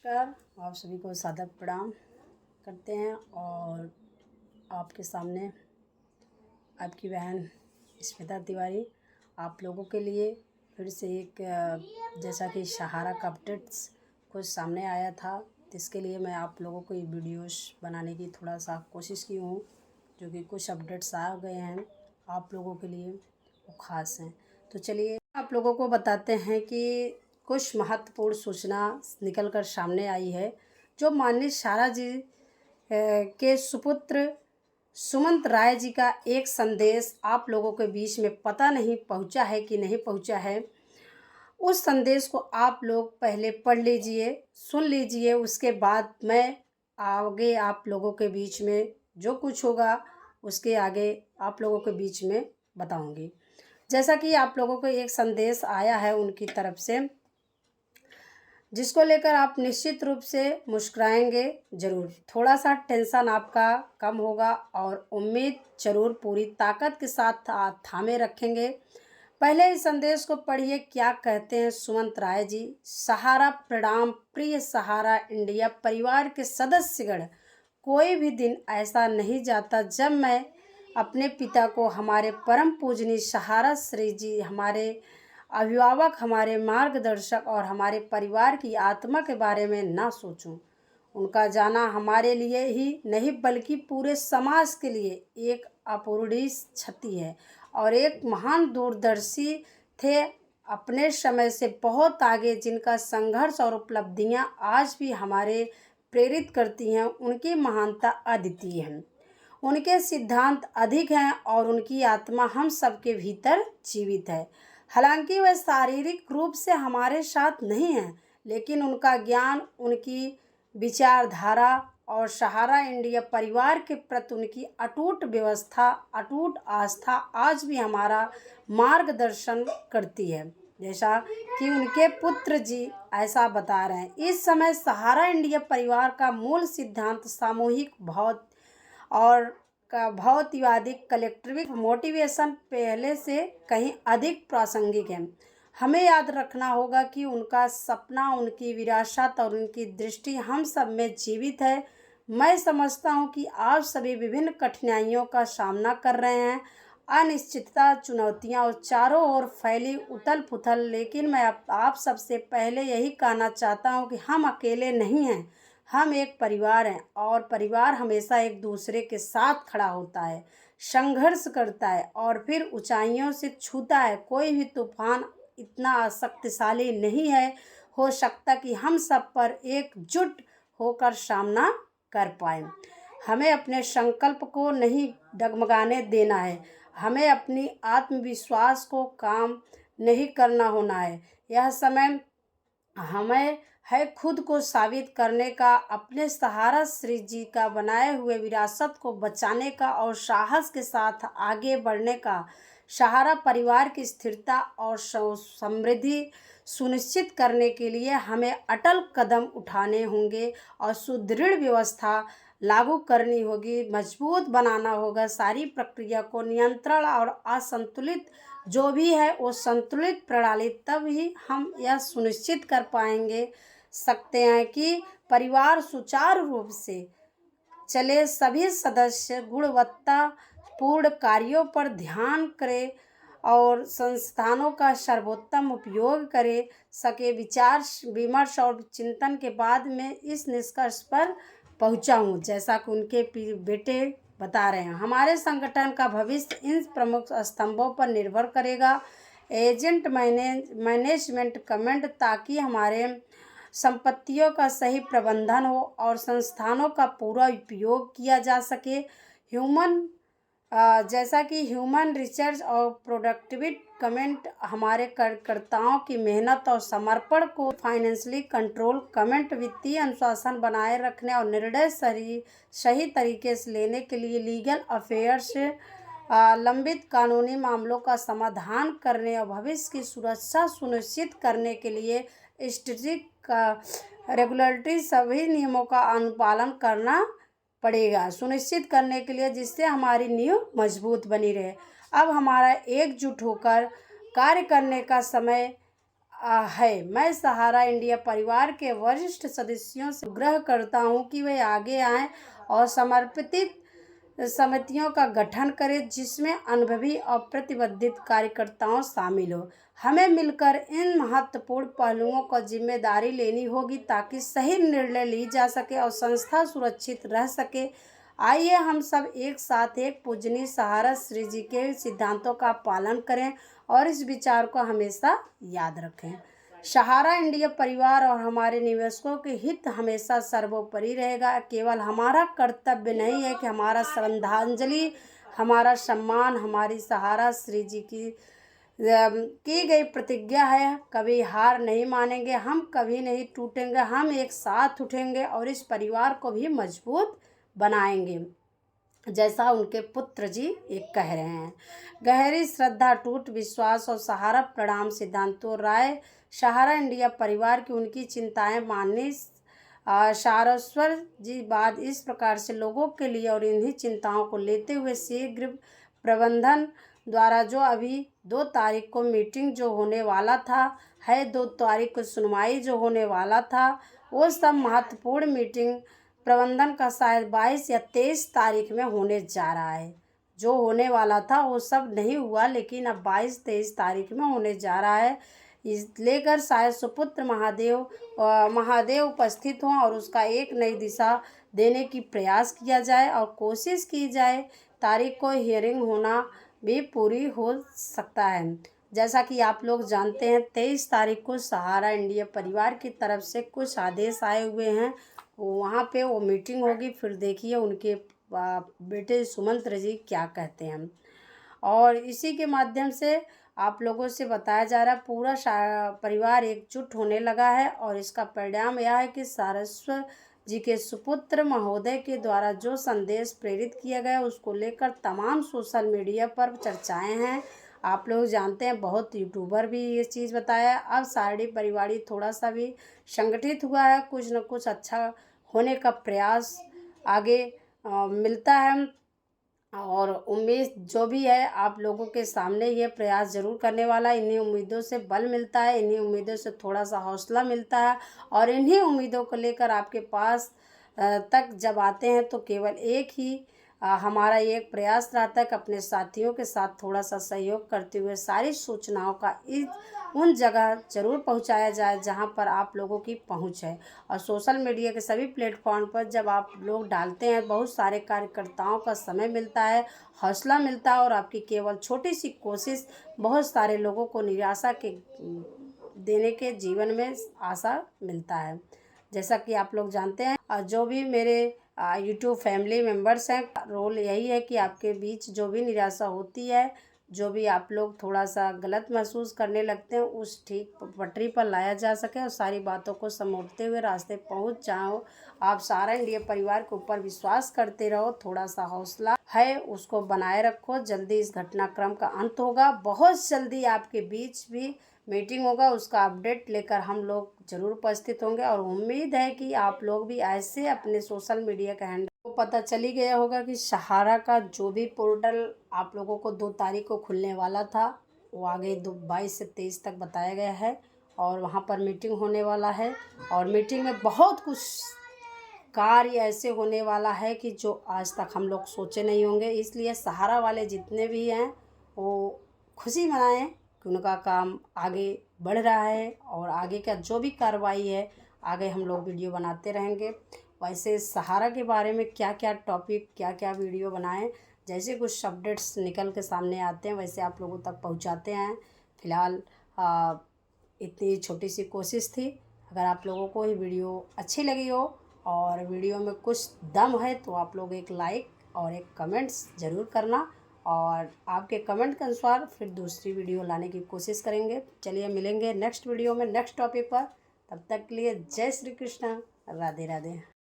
नमस्कार। आप सभी को सादर प्रणाम करते हैं और आपके सामने आपकी बहन स्मिता तिवारी आप लोगों के लिए फिर से एक जैसा कि सहारा का अपडेट्स कुछ सामने आया था, जिसके लिए मैं आप लोगों को ये वीडियोस बनाने की थोड़ा सा कोशिश की हूँ, जो कि कुछ अपडेट्स आ गए हैं आप लोगों के लिए, वो ख़ास हैं। तो चलिए आप लोगों को बताते हैं कि कुछ महत्वपूर्ण सूचना निकल कर सामने आई है, जो माननीय सारा जी के सुपुत्र सुमंत राय जी का एक संदेश आप लोगों के बीच में पता नहीं पहुंचा है कि नहीं पहुंचा है। उस संदेश को आप लोग पहले पढ़ लीजिए, सुन लीजिए, उसके बाद मैं आगे आप लोगों के बीच में जो कुछ होगा उसके आगे आप लोगों के बीच में बताऊंगी। जैसा कि आप लोगों को एक संदेश आया है उनकी तरफ से, जिसको लेकर आप निश्चित रूप से मुस्कुराएंगे ज़रूर। थोड़ा सा टेंशन आपका कम होगा और उम्मीद ज़रूर पूरी ताकत के साथ थामे रखेंगे। पहले इस संदेश को पढ़िए, क्या कहते हैं सुमंत राय जी। सहारा प्रणाम प्रिय सहारा इंडिया परिवार के सदस्यगण, कोई भी दिन ऐसा नहीं जाता जब मैं अपने पिता को, हमारे परम पूजनीय सहारा श्री जी, हमारे अभिभावक, हमारे मार्गदर्शक और हमारे परिवार की आत्मा के बारे में ना सोचूं। उनका जाना हमारे लिए ही नहीं बल्कि पूरे समाज के लिए एक अपूरणीय क्षति है और एक महान दूरदर्शी थे, अपने समय से बहुत आगे, जिनका संघर्ष और उपलब्धियां आज भी हमारे प्रेरित करती हैं। उनकी महानता अद्वितीय है, उनके सिद्धांत अधिक हैं और उनकी आत्मा हम सबके भीतर जीवित है। हालांकि वह शारीरिक रूप से हमारे साथ नहीं हैं, लेकिन उनका ज्ञान, उनकी विचारधारा और सहारा इंडिया परिवार के प्रति उनकी अटूट व्यवस्था, अटूट आस्था आज भी हमारा मार्गदर्शन करती है। जैसा कि उनके पुत्र जी ऐसा बता रहे हैं, इस समय सहारा इंडिया परिवार का मूल सिद्धांत सामूहिक बहुत और का भौतिकवादी कलेक्टिव मोटिवेशन पहले से कहीं अधिक प्रासंगिक है। हमें याद रखना होगा कि उनका सपना, उनकी विरासत और उनकी दृष्टि हम सब में जीवित है। मैं समझता हूं कि आप सभी विभिन्न कठिनाइयों का सामना कर रहे हैं, अनिश्चितता, चुनौतियां और चारों ओर फैली उथल पुथल, लेकिन मैं आप सबसे पहले यही कहना चाहता हूं कि हम अकेले नहीं हैं, हम एक परिवार हैं और परिवार हमेशा एक दूसरे के साथ खड़ा होता है, संघर्ष करता है और फिर ऊंचाइयों से छूता है। कोई भी तूफान इतना शक्तिशाली नहीं है हो सकता कि हम सब पर एकजुट होकर सामना कर पाएं। हमें अपने संकल्प को नहीं डगमगाने देना है, हमें अपनी आत्मविश्वास को काम नहीं करना होना है। यह समय हमें है खुद को साबित करने का, अपने सहारा श्री जी का बनाए हुए विरासत को बचाने का और साहस के साथ आगे बढ़ने का। सहारा परिवार की स्थिरता और समृद्धि सुनिश्चित करने के लिए हमें अटल कदम उठाने होंगे और सुदृढ़ व्यवस्था लागू करनी होगी, मजबूत बनाना होगा। सारी प्रक्रिया को नियंत्रण और असंतुलित जो भी है वो संतुलित प्रणाली, तब ही हम यह सुनिश्चित कर पाएंगे सकते हैं कि परिवार सुचारू रूप से चले, सभी सदस्य गुणवत्तापूर्ण कार्यों पर ध्यान करें और संस्थानों का सर्वोत्तम उपयोग करे सके। विचार विमर्श और चिंतन के बाद में इस निष्कर्ष पर पहुंचा हूँ, जैसा कि उनके बेटे बता रहे हैं। हमारे संगठन का भविष्य इन प्रमुख स्तंभों पर निर्भर करेगा: एजेंट मैनेजमेंट कमेंट, ताकि हमारे संपत्तियों का सही प्रबंधन हो और संस्थानों का पूरा उपयोग किया जा सके। जैसा कि ह्यूमन रिसर्च और प्रोडक्टिविटी कमेंट, हमारे कार्यकर्ताओं की मेहनत और समर्पण को। फाइनेंशियली कंट्रोल कमेंट, वित्तीय अनुशासन बनाए रखने और निर्णय सही तरीके से लेने के लिए। लीगल अफेयर्स, लंबित कानूनी मामलों का समाधान करने और भविष्य की सुरक्षा सुनिश्चित करने के लिए। स्टैटिस्टिक रेगुलेटरी, सभी नियमों का अनुपालन करना पड़ेगा सुनिश्चित करने के लिए, जिससे हमारी नींव मजबूत बनी रहे। अब हमारा एकजुट होकर कार्य करने का समय है। मैं सहारा इंडिया परिवार के वरिष्ठ सदस्यों से आग्रह करता हूं कि वे आगे आएं और समर्पित समितियों का गठन करें जिसमें अनुभवी और प्रतिबद्ध कार्यकर्ताओं शामिल हो। हमें मिलकर इन महत्वपूर्ण पहलुओं को जिम्मेदारी लेनी होगी ताकि सही निर्णय ली जा सके और संस्था सुरक्षित रह सके। आइए हम सब एक साथ एक पूजनीय सहारा श्री जी के सिद्धांतों का पालन करें और इस विचार को हमेशा याद रखें। सहारा इंडिया परिवार और हमारे निवेशकों के हित हमेशा सर्वोपरि रहेगा। केवल हमारा कर्तव्य नहीं है कि हमारा श्रद्धांजलि, हमारा सम्मान हमारी सहारा श्री जी की गई प्रतिज्ञा है। कभी हार नहीं मानेंगे, हम कभी नहीं टूटेंगे, हम एक साथ उठेंगे और इस परिवार को भी मजबूत बनाएंगे, जैसा उनके पुत्र जी एक कह रहे हैं। गहरी श्रद्धा, टूट विश्वास और सहारा प्रणाम सिद्धांतों राय सहारा इंडिया परिवार की उनकी चिंताएं माननी सारस्वर जी बात इस प्रकार से लोगों के लिए और इन्हीं चिंताओं को लेते हुए शीघ्र प्रबंधन द्वारा जो अभी 2 तारीख को मीटिंग जो होने वाला था 2 तारीख को सुनवाई जो होने वाला था, वो सब महत्वपूर्ण मीटिंग प्रबंधन का शायद 22 या 23 तारीख में होने जा रहा है। जो होने वाला था वो सब नहीं हुआ, लेकिन अब 22-23 तारीख में होने जा रहा है। इस लेकर शायद सुपुत्र महादेव उपस्थित हों और उसका एक नई दिशा देने की प्रयास किया जाए और कोशिश की जाए तारीख को हियरिंग होना भी पूरी हो सकता है। जैसा कि आप लोग जानते हैं 23 तारीख को सहारा इंडिया परिवार की तरफ से कुछ आदेश आए हुए हैं, वहाँ पे वो मीटिंग होगी। फिर देखिए उनके बेटे सुमंत्र जी क्या कहते हैं। और इसी के माध्यम से आप लोगों से बताया जा रहा है पूरा परिवार एकजुट होने लगा है और इसका परिणाम यह है कि सारस्वत जी के सुपुत्र महोदय के द्वारा जो संदेश प्रेरित किया गया उसको लेकर तमाम सोशल मीडिया पर चर्चाएं हैं। आप लोग जानते हैं बहुत यूट्यूबर भी ये चीज़ बताया। अब सारी परिवार थोड़ा सा भी संगठित हुआ है, कुछ न कुछ अच्छा होने का प्रयास आगे मिलता है और उम्मीद जो भी है आप लोगों के सामने ये प्रयास ज़रूर करने वाला है। इन्हीं उम्मीदों से बल मिलता है, इन्हीं उम्मीदों से थोड़ा सा हौसला मिलता है और इन्हीं उम्मीदों को लेकर आपके पास तक जब आते हैं तो केवल एक ही हमारा ये एक प्रयास रहता है कि अपने साथियों के साथ थोड़ा सा सहयोग करते हुए सारी सूचनाओं का उन जगह ज़रूर पहुंचाया जाए जहां पर आप लोगों की पहुंच है। और सोशल मीडिया के सभी प्लेटफॉर्म पर जब आप लोग डालते हैं बहुत सारे कार्यकर्ताओं का समय मिलता है, हौसला मिलता है और आपकी केवल छोटी सी कोशिश बहुत सारे लोगों को निराशा के देने के जीवन में आशा मिलता है। जैसा कि आप लोग जानते हैं जो भी मेरे यूट्यूब फैमिली मेम्बर्स हैं, रोल यही है कि आपके बीच जो भी निराशा होती है, जो भी आप लोग थोड़ा सा गलत महसूस करने लगते हैं, उस ठीक पटरी पर लाया जा सके और सारी बातों को समेटते हुए रास्ते पहुंच जाओ। आप सहारा इंडिया परिवार के ऊपर विश्वास करते रहो, थोड़ा सा हौसला है उसको बनाए रखो। जल्दी इस घटनाक्रम का अंत होगा, बहुत जल्दी आपके बीच भी मीटिंग होगा, उसका अपडेट लेकर हम लोग ज़रूर उपस्थित होंगे। और उम्मीद है कि आप लोग भी ऐसे अपने सोशल मीडिया का हैंडल को पता चल ही गया होगा कि सहारा का जो भी पोर्टल आप लोगों को 2 तारीख को खुलने वाला था वो आगे 22 से 23 तक बताया गया है और वहाँ पर मीटिंग होने वाला है। और मीटिंग में बहुत कुछ कार्य ऐसे होने वाला है कि जो आज तक हम लोग सोचे नहीं होंगे। इसलिए सहारा वाले जितने भी हैं वो खुशी मनाएं कि उनका काम आगे बढ़ रहा है और आगे का जो भी कार्रवाई है आगे हम लोग वीडियो बनाते रहेंगे। वैसे सहारा के बारे में क्या क्या टॉपिक, क्या क्या वीडियो बनाएं, जैसे कुछ अपडेट्स निकल के सामने आते हैं वैसे आप लोगों तक पहुंचाते हैं। फ़िलहाल इतनी छोटी सी कोशिश थी। अगर आप लोगों को ये वीडियो अच्छी लगी हो और वीडियो में कुछ दम है तो आप लोग एक लाइक और एक कमेंट्स ज़रूर करना और आपके कमेंट के अनुसार फिर दूसरी वीडियो लाने की कोशिश करेंगे। चलिए मिलेंगे नेक्स्ट वीडियो में नेक्स्ट टॉपिक पर। तब तक के लिए जय श्री कृष्ण, राधे राधे।